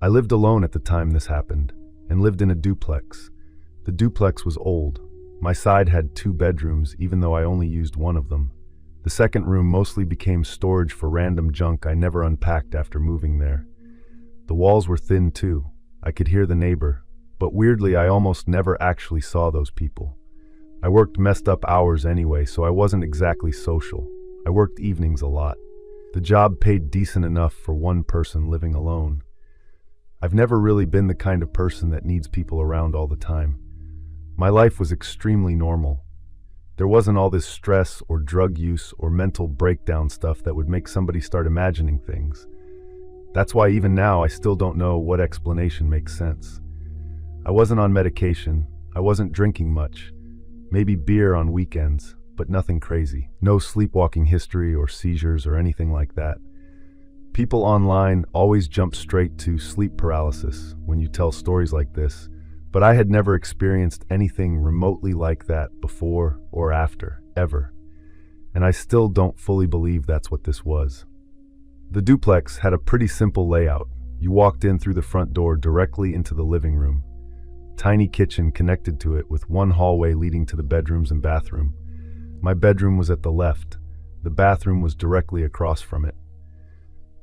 I lived alone at the time this happened, and lived in a duplex. The duplex was old. My side had 2 bedrooms, even though I only used one of them. The second room mostly became storage for random junk I never unpacked after moving there. The walls were thin too. I could hear the neighbor, but weirdly I almost never actually saw those people. I worked messed up hours anyway, so I wasn't exactly social. I worked evenings a lot. The job paid decent enough for one person living alone. I've never really been the kind of person that needs people around all the time. My life was extremely normal. There wasn't all this stress or drug use or mental breakdown stuff that would make somebody start imagining things. That's why even now I still don't know what explanation makes sense. I wasn't on medication. I wasn't drinking much. Maybe beer on weekends, but nothing crazy. No sleepwalking history or seizures or anything like that. People online always jump straight to sleep paralysis when you tell stories like this, but I had never experienced anything remotely like that before or after, ever. And I still don't fully believe that's what this was. The duplex had a pretty simple layout. You walked in through the front door directly into the living room. Tiny kitchen connected to it with one hallway leading to the bedrooms and bathroom. My bedroom was at the left. The bathroom was directly across from it.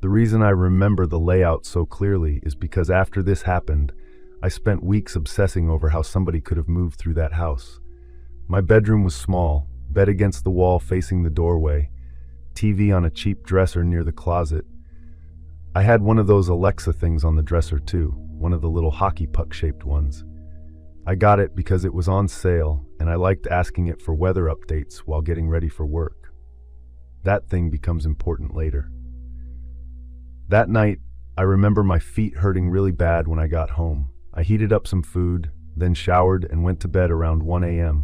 The reason I remember the layout so clearly is because after this happened, I spent weeks obsessing over how somebody could have moved through that house. My bedroom was small, bed against the wall facing the doorway, TV on a cheap dresser near the closet. I had one of those Alexa things on the dresser too, one of the little hockey puck-shaped ones. I got it because it was on sale, and I liked asking it for weather updates while getting ready for work. That thing becomes important later. That night, I remember my feet hurting really bad when I got home. I heated up some food, then showered and went to bed around 1 a.m.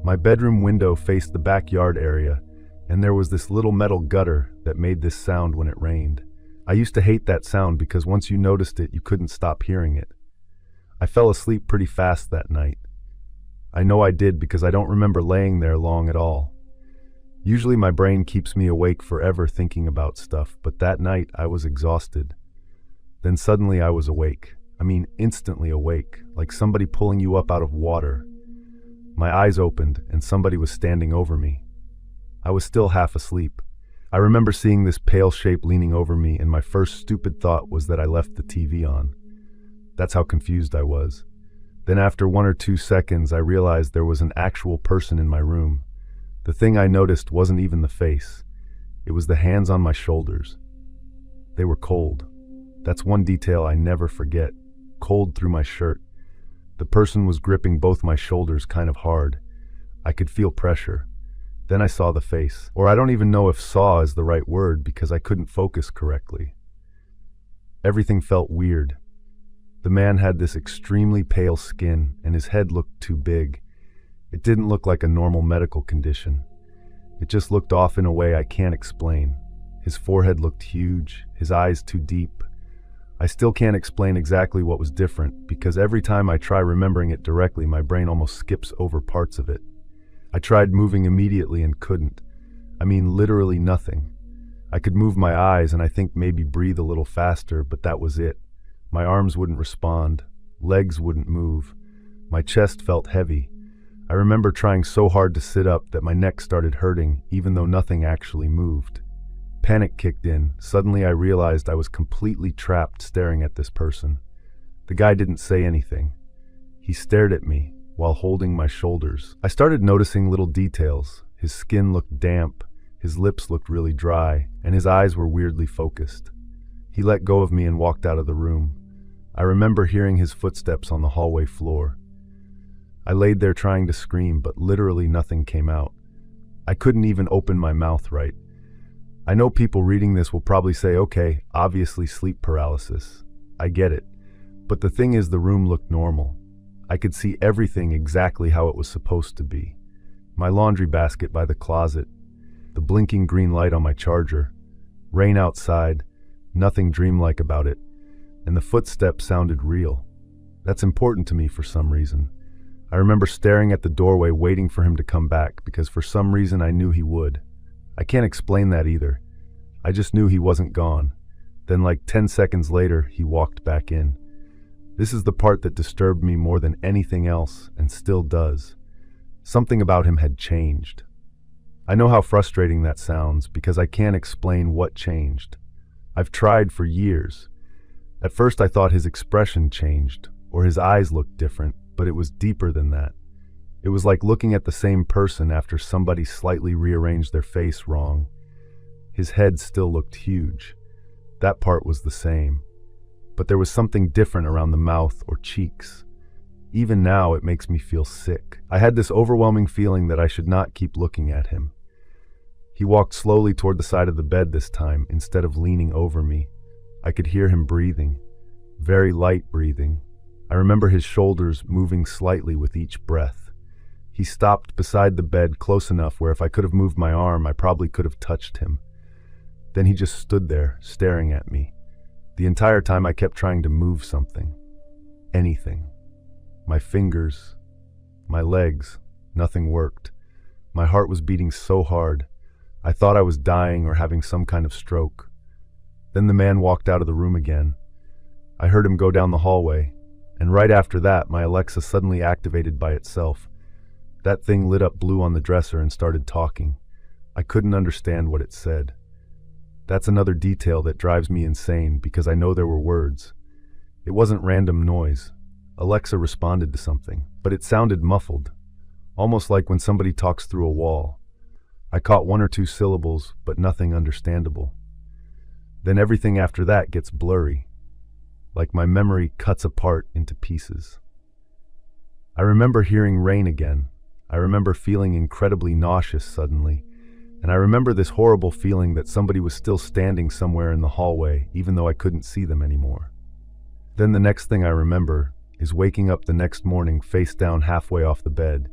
My bedroom window faced the backyard area, and there was this little metal gutter that made this sound when it rained. I used to hate that sound because once you noticed it, you couldn't stop hearing it. I fell asleep pretty fast that night. I know I did because I don't remember laying there long at all. Usually my brain keeps me awake forever thinking about stuff, but that night I was exhausted. Then suddenly I was awake. I mean, instantly awake, like somebody pulling you up out of water. My eyes opened and somebody was standing over me. I was still half asleep. I remember seeing this pale shape leaning over me, and my first stupid thought was that I left the TV on. That's how confused I was. Then after 1 or 2 seconds, I realized there was an actual person in my room. The thing I noticed wasn't even the face. It was the hands on my shoulders. They were cold. That's one detail I never forget. Cold through my shirt. The person was gripping both my shoulders kind of hard. I could feel pressure. Then I saw the face. Or I don't even know if saw is the right word because I couldn't focus correctly. Everything felt weird. The man had this extremely pale skin, and his head looked too big. It didn't look like a normal medical condition. It just looked off in a way I can't explain. His forehead looked huge, his eyes too deep. I still can't explain exactly what was different, because every time I try remembering it directly, my brain almost skips over parts of it. I tried moving immediately and couldn't. I mean, literally nothing. I could move my eyes and I think maybe breathe a little faster, but that was it. My arms wouldn't respond, legs wouldn't move. My chest felt heavy. I remember trying so hard to sit up that my neck started hurting, even though nothing actually moved. Panic kicked in. Suddenly I realized I was completely trapped staring at this person. The guy didn't say anything. He stared at me while holding my shoulders. I started noticing little details. His skin looked damp, his lips looked really dry, and his eyes were weirdly focused. He let go of me and walked out of the room. I remember hearing his footsteps on the hallway floor. I laid there trying to scream, but literally nothing came out. I couldn't even open my mouth right. I know people reading this will probably say, okay, obviously sleep paralysis. I get it. But the thing is, the room looked normal. I could see everything exactly how it was supposed to be. My laundry basket by the closet, the blinking green light on my charger, rain outside, nothing dreamlike about it, and the footsteps sounded real. That's important to me for some reason. I remember staring at the doorway waiting for him to come back because for some reason I knew he would. I can't explain that either. I just knew he wasn't gone. Then like 10 seconds later, he walked back in. This is the part that disturbed me more than anything else, and still does. Something about him had changed. I know how frustrating that sounds because I can't explain what changed. I've tried for years. At first I thought his expression changed, or his eyes looked different, but it was deeper than that. It was like looking at the same person after somebody slightly rearranged their face wrong. His head still looked huge. That part was the same. But there was something different around the mouth or cheeks. Even now, it makes me feel sick. I had this overwhelming feeling that I should not keep looking at him. He walked slowly toward the side of the bed this time, instead of leaning over me. I could hear him breathing. Very light breathing. I remember his shoulders moving slightly with each breath. He stopped beside the bed close enough where if I could have moved my arm, I probably could have touched him. Then he just stood there, staring at me. The entire time I kept trying to move something. Anything. My fingers, my legs, nothing worked. My heart was beating so hard. I thought I was dying or having some kind of stroke. Then the man walked out of the room again. I heard him go down the hallway, and right after that, my Alexa suddenly activated by itself. That thing lit up blue on the dresser and started talking. I couldn't understand what it said. That's another detail that drives me insane because I know there were words. It wasn't random noise. Alexa responded to something, but it sounded muffled, almost like when somebody talks through a wall. I caught one or two syllables, but nothing understandable. Then everything after that gets blurry, like my memory cuts apart into pieces. I remember hearing rain again. I remember feeling incredibly nauseous suddenly, and I remember this horrible feeling that somebody was still standing somewhere in the hallway, even though I couldn't see them anymore. Then the next thing I remember is waking up the next morning face down halfway off the bed.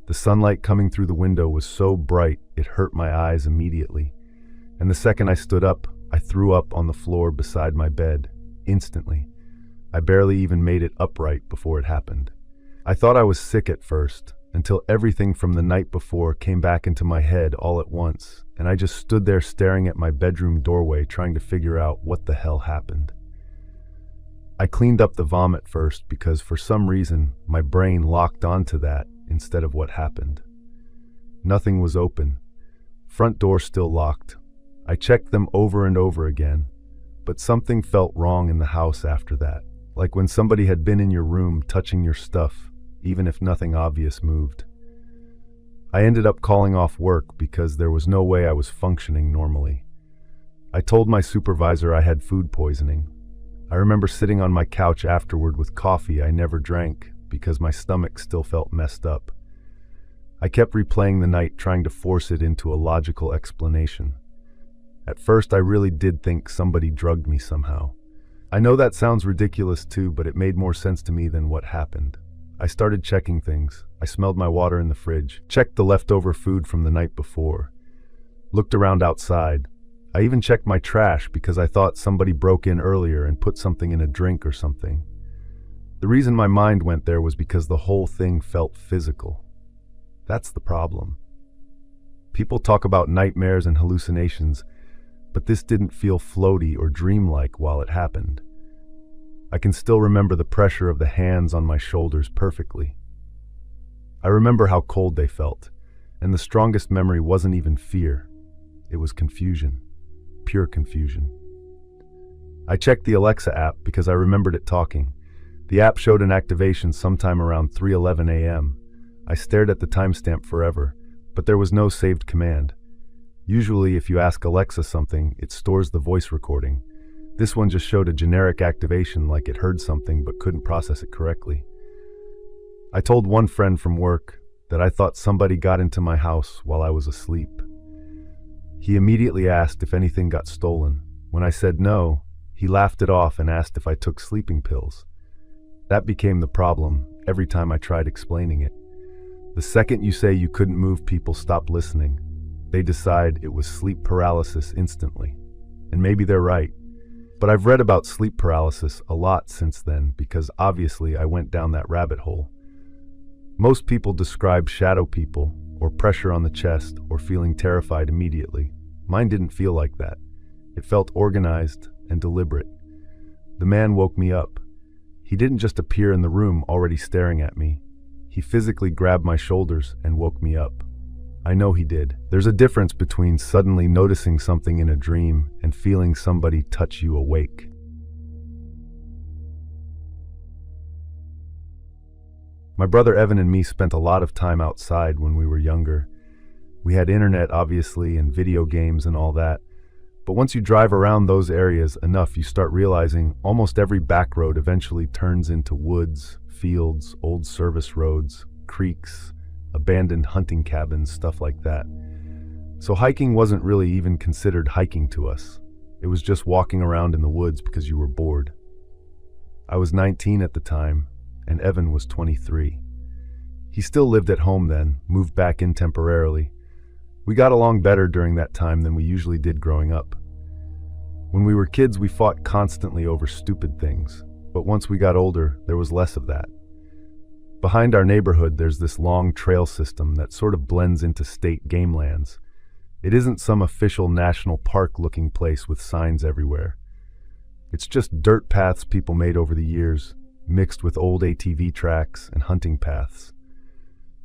The sunlight coming through the window was so bright it hurt my eyes immediately, and the second I stood up, I threw up on the floor beside my bed, instantly. I barely even made it upright before it happened. I thought I was sick at first, until everything from the night before came back into my head all at once, and I just stood there staring at my bedroom doorway trying to figure out what the hell happened. I cleaned up the vomit first because for some reason my brain locked onto that instead of what happened. Nothing was open. Front door still locked. I checked them over and over again, but something felt wrong in the house after that, like when somebody had been in your room touching your stuff, even if nothing obvious moved. I ended up calling off work because there was no way I was functioning normally. I told my supervisor I had food poisoning. I remember sitting on my couch afterward with coffee I never drank because my stomach still felt messed up. I kept replaying the night trying to force it into a logical explanation. At first I really did think somebody drugged me somehow. I know that sounds ridiculous too, but it made more sense to me than what happened. I started checking things. I smelled my water in the fridge, checked the leftover food from the night before, looked around outside. I even checked my trash because I thought somebody broke in earlier and put something in a drink or something. The reason my mind went there was because the whole thing felt physical. That's the problem. People talk about nightmares and hallucinations, but this didn't feel floaty or dreamlike while it happened. I can still remember the pressure of the hands on my shoulders perfectly. I remember how cold they felt, and the strongest memory wasn't even fear. It was confusion. Pure confusion. I checked the Alexa app because I remembered it talking. The app showed an activation sometime around 3:11 a.m. I stared at the timestamp forever, but there was no saved command. Usually, if you ask Alexa something, it stores the voice recording. This one just showed a generic activation like it heard something but couldn't process it correctly. I told one friend from work that I thought somebody got into my house while I was asleep. He immediately asked if anything got stolen. When I said no, he laughed it off and asked if I took sleeping pills. That became the problem every time I tried explaining it. The second you say you couldn't move, people stop listening. They decide it was sleep paralysis instantly. And maybe they're right. But I've read about sleep paralysis a lot since then because obviously I went down that rabbit hole. Most people describe shadow people, or pressure on the chest, or feeling terrified immediately. Mine didn't feel like that. It felt organized, and deliberate. The man woke me up. He didn't just appear in the room already staring at me. He physically grabbed my shoulders and woke me up. I know he did. There's a difference between suddenly noticing something in a dream and feeling somebody touch you awake. My brother Evan and me spent a lot of time outside when we were younger. We had internet, obviously, and video games and all that. But once you drive around those areas enough, you start realizing almost every back road eventually turns into woods, fields, old service roads, creeks, abandoned hunting cabins, stuff like that. So hiking wasn't really even considered hiking to us. It was just walking around in the woods because you were bored. I was 19 at the time, and Evan was 23. He still lived at home then, moved back in temporarily. We got along better during that time than we usually did growing up. When we were kids, we fought constantly over stupid things, but once we got older, there was less of that. Behind our neighborhood, there's this long trail system that sort of blends into state game lands. It isn't some official national park-looking place with signs everywhere. It's just dirt paths people made over the years, mixed with old ATV tracks and hunting paths.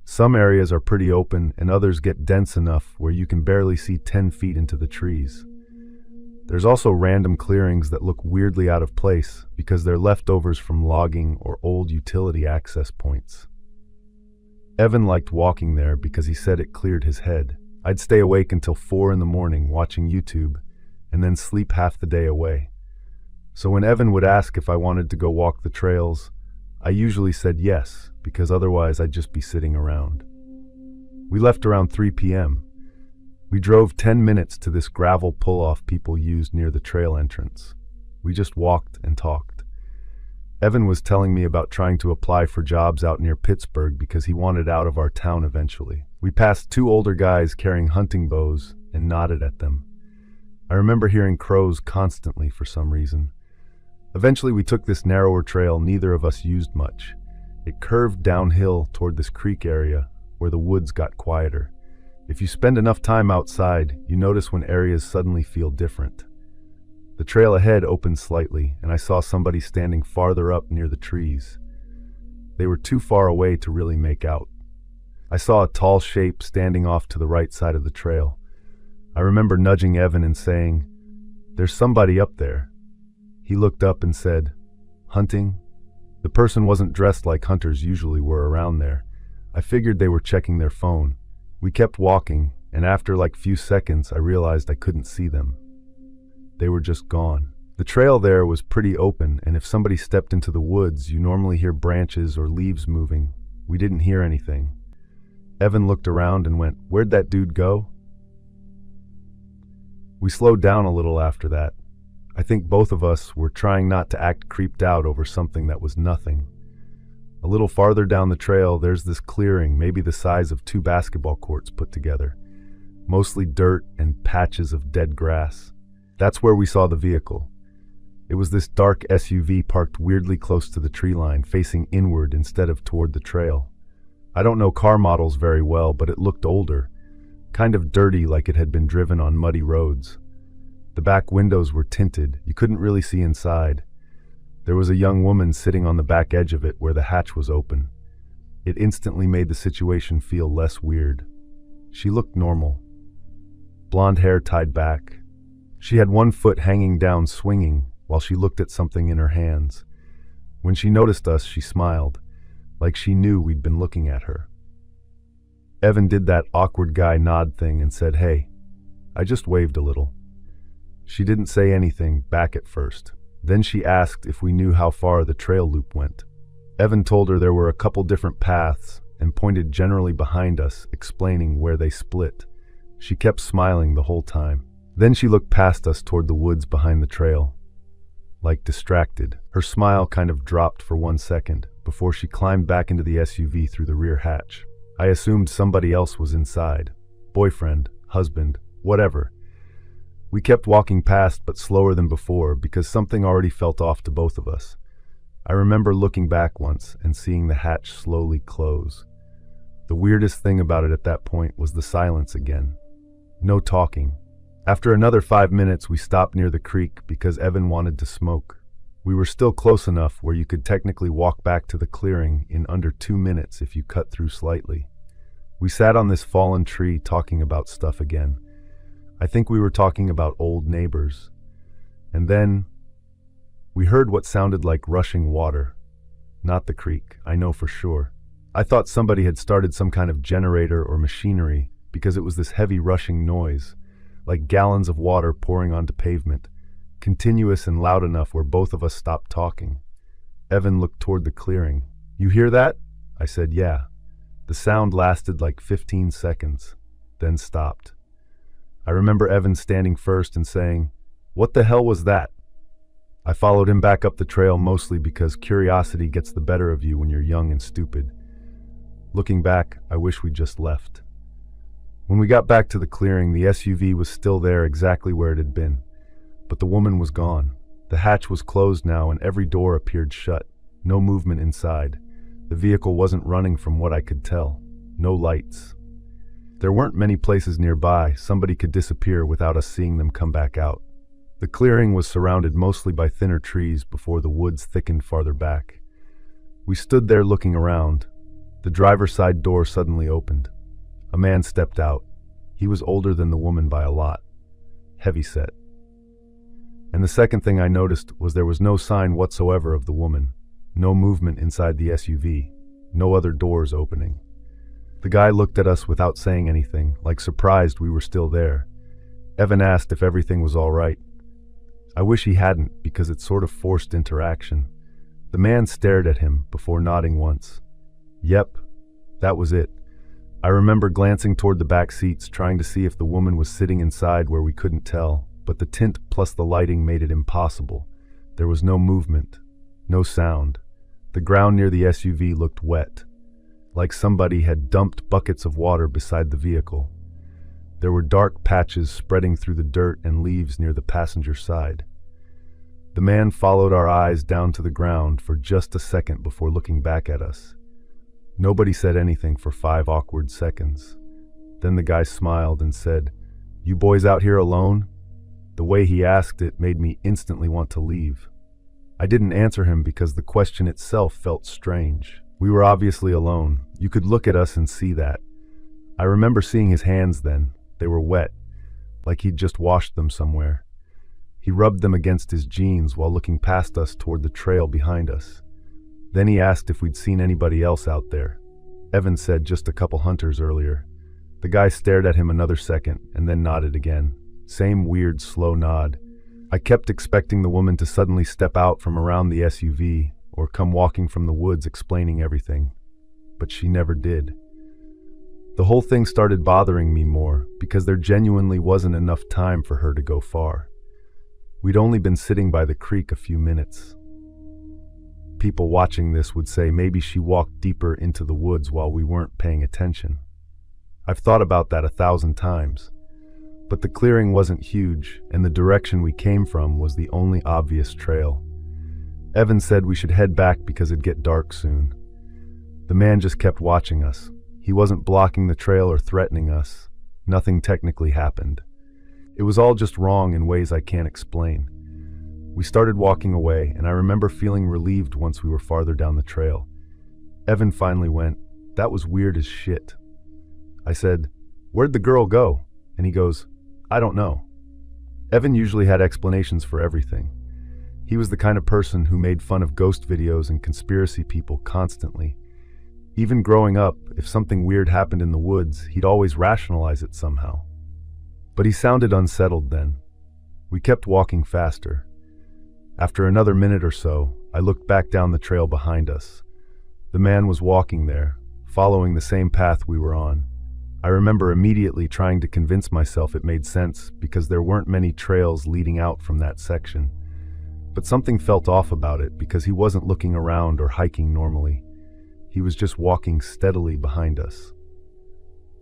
Some areas are pretty open and others get dense enough where you can barely see 10 feet into the trees. There's also random clearings that look weirdly out of place because they're leftovers from logging or old utility access points. Evan liked walking there because he said it cleared his head. I'd stay awake until 4 in the morning watching YouTube and then sleep half the day away. So when Evan would ask if I wanted to go walk the trails, I usually said yes, because otherwise I'd just be sitting around. We left around 3 p.m. We drove 10 minutes to this gravel pull-off people used near the trail entrance. We just walked and talked. Evan was telling me about trying to apply for jobs out near Pittsburgh because he wanted out of our town eventually. We passed 2 older guys carrying hunting bows and nodded at them. I remember hearing crows constantly for some reason. Eventually we took this narrower trail neither of us used much. It curved downhill toward this creek area where the woods got quieter. If you spend enough time outside, you notice when areas suddenly feel different. The trail ahead opened slightly, and I saw somebody standing farther up near the trees. They were too far away to really make out. I saw a tall shape standing off to the right side of the trail. I remember nudging Evan and saying, "There's somebody up there." He looked up and said, "Hunting?" The person wasn't dressed like hunters usually were around there. I figured they were checking their phone. We kept walking, and after like few seconds, I realized I couldn't see them. They were just gone. The trail there was pretty open, and if somebody stepped into the woods, you normally hear branches or leaves moving. We didn't hear anything. Evan looked around and went, "Where'd that dude go?" We slowed down a little after that. I think both of us were trying not to act creeped out over something that was nothing. A little farther down the trail, there's this clearing, maybe the size of 2 basketball courts put together. Mostly dirt and patches of dead grass. That's where we saw the vehicle. It was this dark SUV parked weirdly close to the tree line, facing inward instead of toward the trail. I don't know car models very well, but it looked older, kind of dirty like it had been driven on muddy roads. The back windows were tinted. You couldn't really see inside. There was a young woman sitting on the back edge of it where the hatch was open. It instantly made the situation feel less weird. She looked normal. Blonde hair tied back. She had one foot hanging down swinging while she looked at something in her hands. When she noticed us, she smiled, like she knew we'd been looking at her. Evan did that awkward guy nod thing and said, "Hey." I just waved a little. She didn't say anything back at first. Then she asked if we knew how far the trail loop went. Evan told her there were a couple different paths and pointed generally behind us, explaining where they split. She kept smiling the whole time. Then she looked past us toward the woods behind the trail, like distracted. Her smile kind of dropped for 1 second before she climbed back into the SUV through the rear hatch. I assumed somebody else was inside. Boyfriend, husband, whatever. We kept walking past, but slower than before, because something already felt off to both of us. I remember looking back once and seeing the hatch slowly close. The weirdest thing about it at that point was the silence again. No talking, After another 5 minutes, we stopped near the creek because Evan wanted to smoke. We were still close enough where you could technically walk back to the clearing in under 2 minutes if you cut through slightly. We sat on this fallen tree talking about stuff again. I think we were talking about old neighbors. And then we heard what sounded like rushing water. Not the creek, I know for sure. I thought somebody had started some kind of generator or machinery because it was this heavy rushing noise, like gallons of water pouring onto pavement, continuous and loud enough where both of us stopped talking. Evan looked toward the clearing. "You hear that?" I said, "Yeah." The sound lasted like 15 seconds, then stopped. I remember Evan standing first and saying, "What the hell was that?" I followed him back up the trail mostly because curiosity gets the better of you when you're young and stupid. Looking back, I wish we'd just left. When we got back to the clearing, the SUV was still there exactly where it had been, but the woman was gone. The hatch was closed now and every door appeared shut. No movement inside. The vehicle wasn't running from what I could tell. No lights. There weren't many places nearby somebody could disappear without us seeing them come back out. The clearing was surrounded mostly by thinner trees before the woods thickened farther back. We stood there looking around. The driver's side door suddenly opened. A man stepped out. He was older than the woman by a lot. Heavyset. And the second thing I noticed was there was no sign whatsoever of the woman. No movement inside the SUV. No other doors opening. The guy looked at us without saying anything, like surprised we were still there. Evan asked if everything was all right. I wish he hadn't, because it sort of forced interaction. The man stared at him before nodding once. Yep, that was it. I remember glancing toward the back seats, trying to see if the woman was sitting inside where we couldn't tell, but the tint plus the lighting made it impossible. There was no movement, no sound. The ground near the SUV looked wet, like somebody had dumped buckets of water beside the vehicle. There were dark patches spreading through the dirt and leaves near the passenger side. The man followed our eyes down to the ground for just a second before looking back at us. Nobody said anything for 5 awkward seconds. Then the guy smiled and said, "You boys out here alone?" The way he asked it made me instantly want to leave. I didn't answer him because the question itself felt strange. We were obviously alone. You could look at us and see that. I remember seeing his hands then. They were wet, like he'd just washed them somewhere. He rubbed them against his jeans while looking past us toward the trail behind us. Then he asked if we'd seen anybody else out there. Evan said just a couple hunters earlier. The guy stared at him another second and then nodded again. Same weird, slow nod. I kept expecting the woman to suddenly step out from around the SUV or come walking from the woods explaining everything. But she never did. The whole thing started bothering me more because there genuinely wasn't enough time for her to go far. We'd only been sitting by the creek a few minutes. People watching this would say maybe she walked deeper into the woods while we weren't paying attention. I've thought about that 1,000 times. But the clearing wasn't huge, and the direction we came from was the only obvious trail. Evan said we should head back because it'd get dark soon. The man just kept watching us. He wasn't blocking the trail or threatening us. Nothing technically happened. It was all just wrong in ways I can't explain. We started walking away, and I remember feeling relieved once we were farther down the trail. Evan finally went, "That was weird as shit." I said, "Where'd the girl go?" And he goes, "I don't know." Evan usually had explanations for everything. He was the kind of person who made fun of ghost videos and conspiracy people constantly. Even growing up, if something weird happened in the woods, he'd always rationalize it somehow. But he sounded unsettled then. We kept walking faster. After another minute or so, I looked back down the trail behind us. The man was walking there, following the same path we were on. I remember immediately trying to convince myself it made sense because there weren't many trails leading out from that section. But something felt off about it because he wasn't looking around or hiking normally. He was just walking steadily behind us.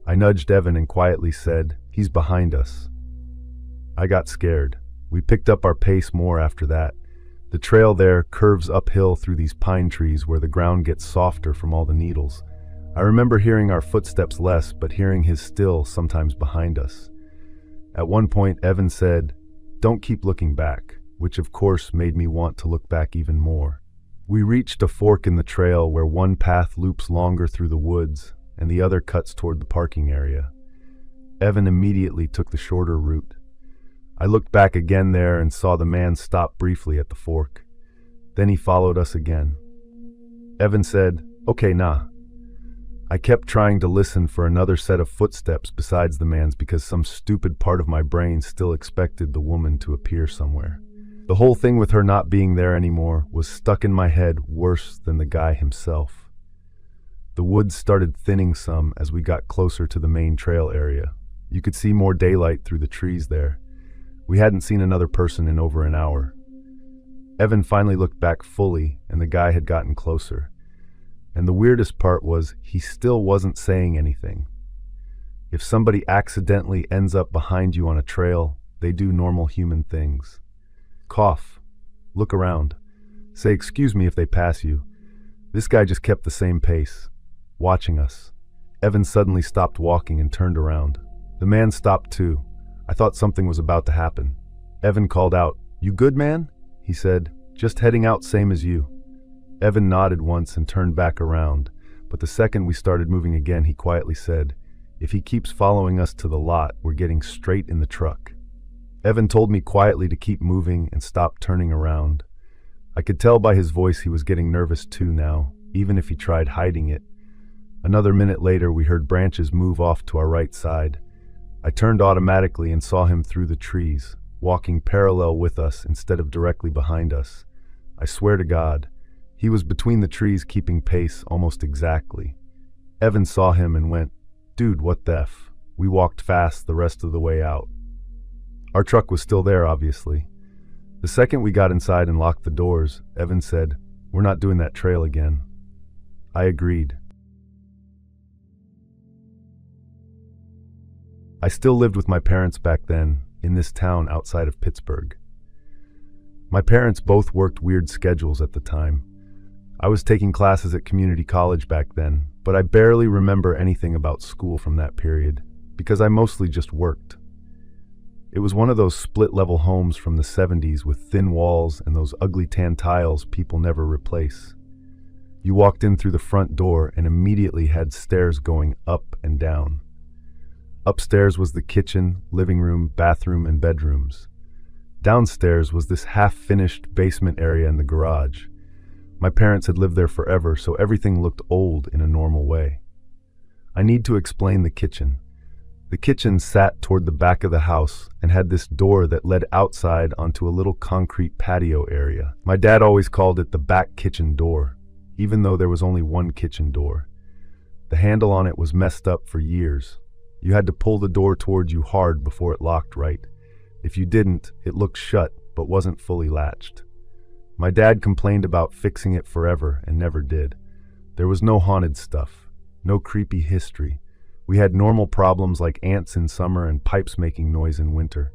I nudged Evan and quietly said, "He's behind us." I got scared. We picked up our pace more after that. The trail there curves uphill through these pine trees where the ground gets softer from all the needles. I remember hearing our footsteps less, but hearing his still sometimes behind us. At one point, Evan said, "Don't keep looking back," which of course made me want to look back even more. We reached a fork in the trail where one path loops longer through the woods and the other cuts toward the parking area. Evan immediately took the shorter route. I looked back again there and saw the man stop briefly at the fork. Then he followed us again. Evan said, "Okay, nah." I kept trying to listen for another set of footsteps besides the man's because some stupid part of my brain still expected the woman to appear somewhere. The whole thing with her not being there anymore was stuck in my head worse than the guy himself. The woods started thinning some as we got closer to the main trail area. You could see more daylight through the trees there. We hadn't seen another person in over an hour. Evan finally looked back fully, and the guy had gotten closer. And the weirdest part was he still wasn't saying anything. If somebody accidentally ends up behind you on a trail, they do normal human things. Cough. Look around. Say excuse me if they pass you. This guy just kept the same pace, watching us. Evan suddenly stopped walking and turned around. The man stopped too. I thought something was about to happen. Evan called out, "You good, man?" He said, "Just heading out same as you." Evan nodded once and turned back around, but the second we started moving again, he quietly said, "If he keeps following us to the lot, we're getting straight in the truck." Evan told me quietly to keep moving and stop turning around. I could tell by his voice he was getting nervous too now, even if he tried hiding it. Another minute later, we heard branches move off to our right side. I turned automatically and saw him through the trees, walking parallel with us instead of directly behind us. I swear to God, he was between the trees keeping pace almost exactly. Evan saw him and went, "Dude, what the F?" We walked fast the rest of the way out. Our truck was still there, obviously. The second we got inside and locked the doors, Evan said, "We're not doing that trail again." I agreed. I still lived with my parents back then, in this town outside of Pittsburgh. My parents both worked weird schedules at the time. I was taking classes at community college back then, but I barely remember anything about school from that period, because I mostly just worked. It was one of those split-level homes from the 70s with thin walls and those ugly tan tiles people never replace. You walked in through the front door and immediately had stairs going up and down. Upstairs was the kitchen, living room, bathroom, and bedrooms. Downstairs was this half-finished basement area and the garage. My parents had lived there forever, so everything looked old in a normal way. I need to explain the kitchen. The kitchen sat toward the back of the house and had this door that led outside onto a little concrete patio area. My dad always called it the back kitchen door, even though there was only one kitchen door. The handle on it was messed up for years. You had to pull the door towards you hard before it locked right. If you didn't, it looked shut but wasn't fully latched. My dad complained about fixing it forever and never did. There was no haunted stuff, no creepy history. We had normal problems like ants in summer and pipes making noise in winter.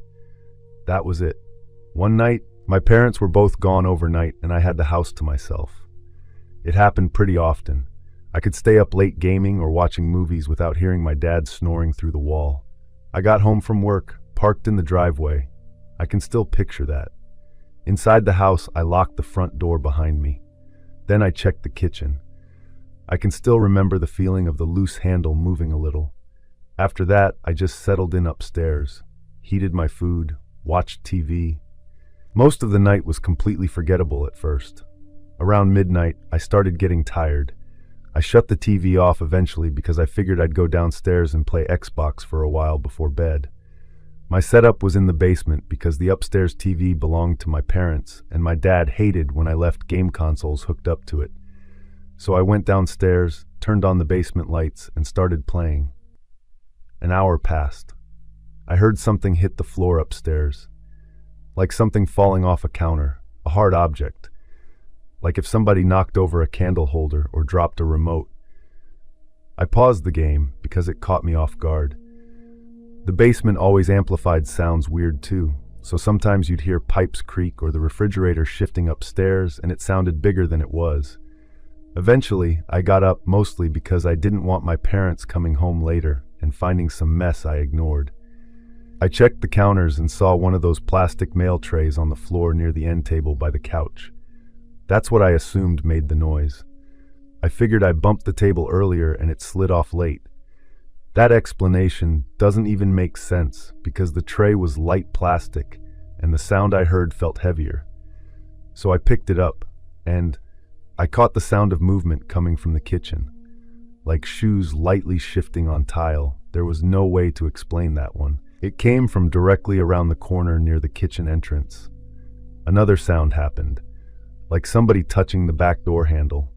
That was it. One night, my parents were both gone overnight and I had the house to myself. It happened pretty often. I could stay up late gaming or watching movies without hearing my dad snoring through the wall. I got home from work, parked in the driveway. I can still picture that. Inside the house, I locked the front door behind me. Then I checked the kitchen. I can still remember the feeling of the loose handle moving a little. After that, I just settled in upstairs, heated my food, watched TV. Most of the night was completely forgettable at first. Around midnight, I started getting tired. I shut the TV off eventually because I figured I'd go downstairs and play Xbox for a while before bed. My setup was in the basement because the upstairs TV belonged to my parents, and my dad hated when I left game consoles hooked up to it. So I went downstairs, turned on the basement lights, and started playing. An hour passed. I heard something hit the floor upstairs, like something falling off a counter, a hard object. Like if somebody knocked over a candle holder or dropped a remote. I paused the game because it caught me off guard. The basement always amplified sounds weird too, so sometimes you'd hear pipes creak or the refrigerator shifting upstairs and it sounded bigger than it was. Eventually, I got up mostly because I didn't want my parents coming home later and finding some mess I ignored. I checked the counters and saw one of those plastic mail trays on the floor near the end table by the couch. That's what I assumed made the noise. I figured I bumped the table earlier and it slid off late. That explanation doesn't even make sense because the tray was light plastic and the sound I heard felt heavier. So I picked it up and I caught the sound of movement coming from the kitchen, like shoes lightly shifting on tile. There was no way to explain that one. It came from directly around the corner near the kitchen entrance. Another sound happened, like somebody touching the back door handle.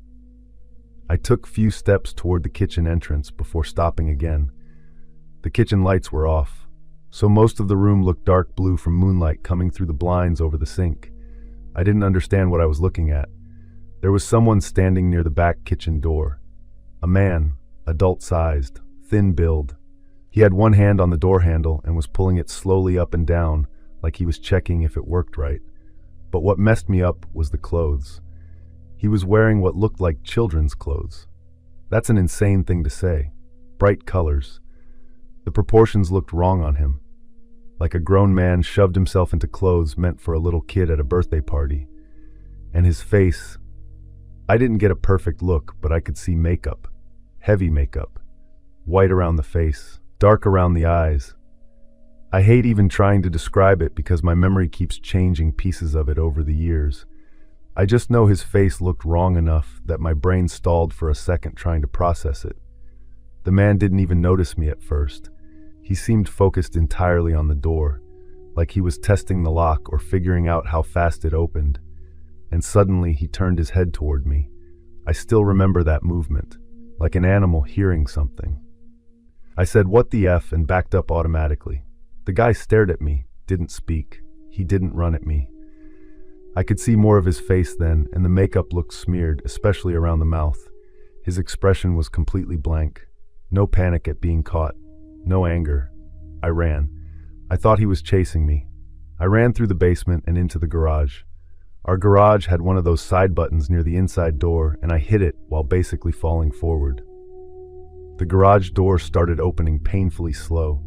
I took few steps toward the kitchen entrance before stopping again. The kitchen lights were off, so most of the room looked dark blue from moonlight coming through the blinds over the sink. I didn't understand what I was looking at. There was someone standing near the back kitchen door. A man, adult-sized, thin build. He had one hand on the door handle and was pulling it slowly up and down, like he was checking if it worked right. But what messed me up was the clothes. He was wearing what looked like children's clothes. That's an insane thing to say. Bright colors. The proportions looked wrong on him. Like a grown man shoved himself into clothes meant for a little kid at a birthday party. And his face... I didn't get a perfect look, but I could see makeup. Heavy makeup. White around the face. Dark around the eyes. I hate even trying to describe it because my memory keeps changing pieces of it over the years. I just know his face looked wrong enough that my brain stalled for a second trying to process it. The man didn't even notice me at first. He seemed focused entirely on the door, like he was testing the lock or figuring out how fast it opened. And suddenly he turned his head toward me. I still remember that movement, like an animal hearing something. I said, "What the F?" and backed up automatically. The guy stared at me, didn't speak. He didn't run at me. I could see more of his face then, and the makeup looked smeared, especially around the mouth. His expression was completely blank. No panic at being caught. No anger. I ran. I thought he was chasing me. I ran through the basement and into the garage. Our garage had one of those side buttons near the inside door, and I hit it while basically falling forward. The garage door started opening painfully slow.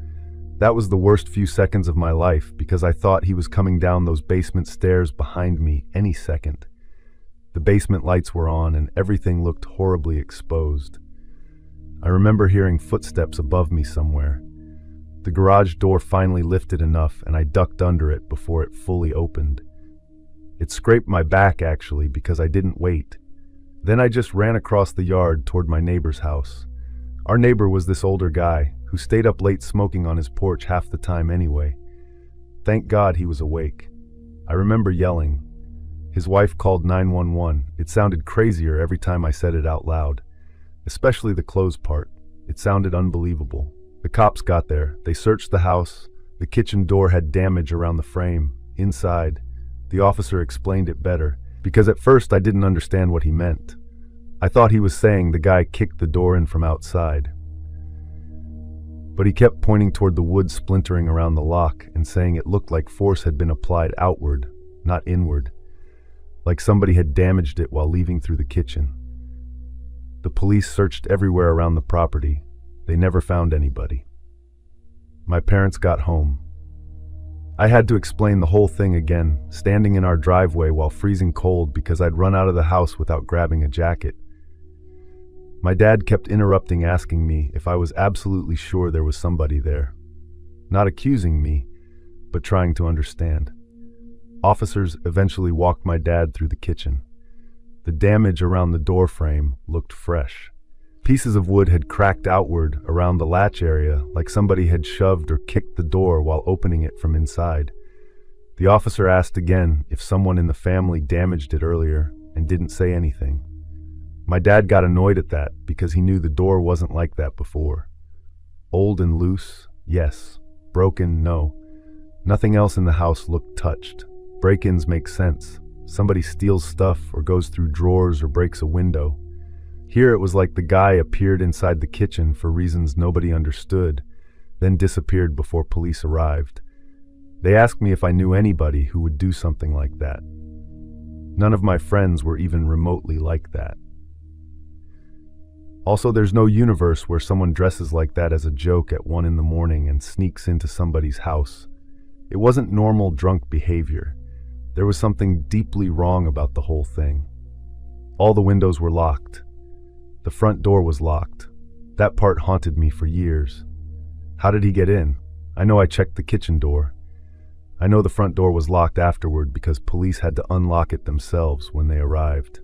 That was the worst few seconds of my life because I thought he was coming down those basement stairs behind me any second. The basement lights were on and everything looked horribly exposed. I remember hearing footsteps above me somewhere. The garage door finally lifted enough and I ducked under it before it fully opened. It scraped my back actually because I didn't wait. Then I just ran across the yard toward my neighbor's house. Our neighbor was this older guy who stayed up late smoking on his porch half the time anyway. Thank God he was awake. I remember yelling. His wife called 911. It sounded crazier every time I said it out loud. Especially the clothes part. It sounded unbelievable. The cops got there. They searched the house. The kitchen door had damage around the frame. Inside. The officer explained it better, because at first I didn't understand what he meant. I thought he was saying the guy kicked the door in from outside. But he kept pointing toward the wood splintering around the lock and saying it looked like force had been applied outward, not inward. Like somebody had damaged it while leaving through the kitchen. The police searched everywhere around the property. They never found anybody. My parents got home. I had to explain the whole thing again, standing in our driveway while freezing cold because I'd run out of the house without grabbing a jacket. My dad kept interrupting, asking me if I was absolutely sure there was somebody there. Not accusing me, but trying to understand. Officers eventually walked my dad through the kitchen. The damage around the door frame looked fresh. Pieces of wood had cracked outward around the latch area, like somebody had shoved or kicked the door while opening it from inside. The officer asked again if someone in the family damaged it earlier and didn't say anything. My dad got annoyed at that because he knew the door wasn't like that before. Old and loose, yes. Broken, no. Nothing else in the house looked touched. Break-ins make sense. Somebody steals stuff or goes through drawers or breaks a window. Here it was like the guy appeared inside the kitchen for reasons nobody understood, then disappeared before police arrived. They asked me if I knew anybody who would do something like that. None of my friends were even remotely like that. Also, there's no universe where someone dresses like that as a joke at 1 in the morning and sneaks into somebody's house. It wasn't normal drunk behavior. There was something deeply wrong about the whole thing. All the windows were locked. The front door was locked. That part haunted me for years. How did he get in? I know I checked the kitchen door. I know the front door was locked afterward because police had to unlock it themselves when they arrived.